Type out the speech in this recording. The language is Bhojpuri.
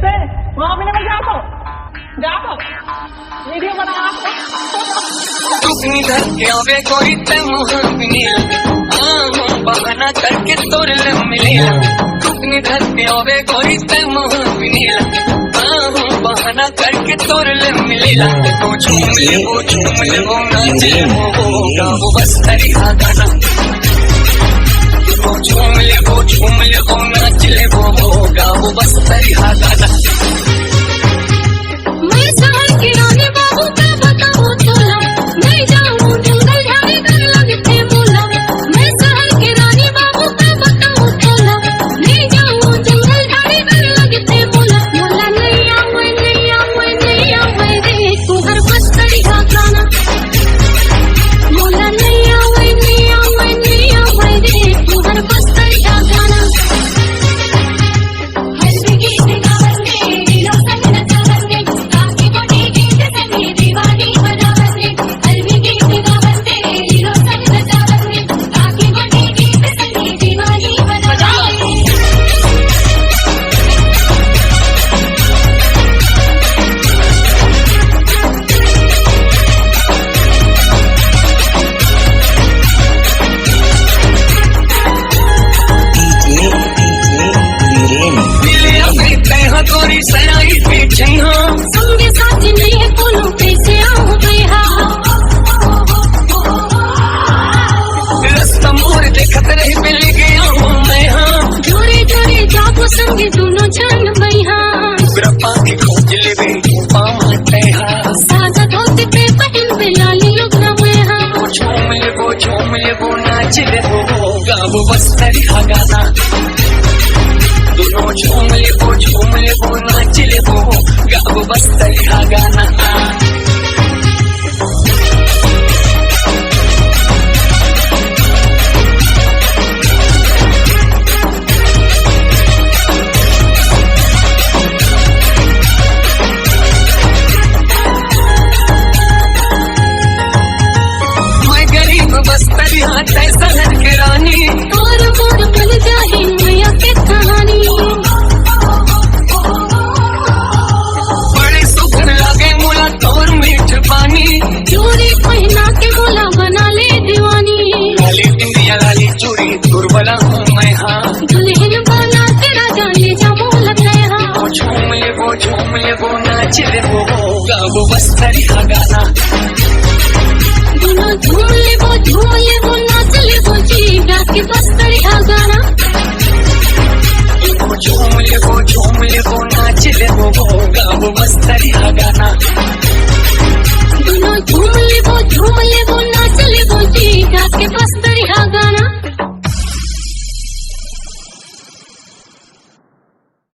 कैसे वहाँ भी नहीं जाओ वीडियो बना घर के आवे कोई तमुहनी बहाना करके तोर ले मिले अपनी घर के आवे कोई तमुहनी बहाना करके तोर ले मिले वो झूम ले वो नाचे वो बस तरीका गाना वो झूम ले वो नाच ले वो बस तरीका गाना। मैं शहर की रानी बाबू का बताऊं तोला नहीं जाऊं जंगल झाड़ी कर लगते मोला मैं शहर की रानी बाबू का बताऊं तोला नहीं जाऊं जंगल झाड़ी कर लगते मोला मोला नहीं आवे रे तू हर बस तरीका गाना मोला नहीं आवे रे तू हर बस तरीका गाना। संगे साथी नहीं है बोलो कैसे आऊं बेहा रास्ता मोर देखत रही मिल गया हूँ मैं जोड़े जागो संगे दोनों जान बैहा की खोज ले पाते सादा धोती पे पहन पे लाली लुगना मैं वो झूम ले वो नाच ले वो गाओ बस तरीका गाना दोनों झूम ले वो नाच ले वो गाओ बस तरीका गाना। मैं गरीब बस तरीका शहर के रानी और मोर बन जाए मैया के कहानी बड़े सुखन लागे मुला तोर मीठ पानी चोरी पहना के बोला बना ले दीवानी लाली इंडिया लाली चूड़ी दुर्बला हूँ मैं दुल्हन बना के राजा ले जा मोला तेरा वो झूम ले वो नाच ले वो गाओ बस तरीका गाना दोनों झूम ले वो नाच ले वो जी गा के बस तरीका गाना वो झूम ले वो नाच ले वो गाओ बस तरीका गाना दोनों झूम ले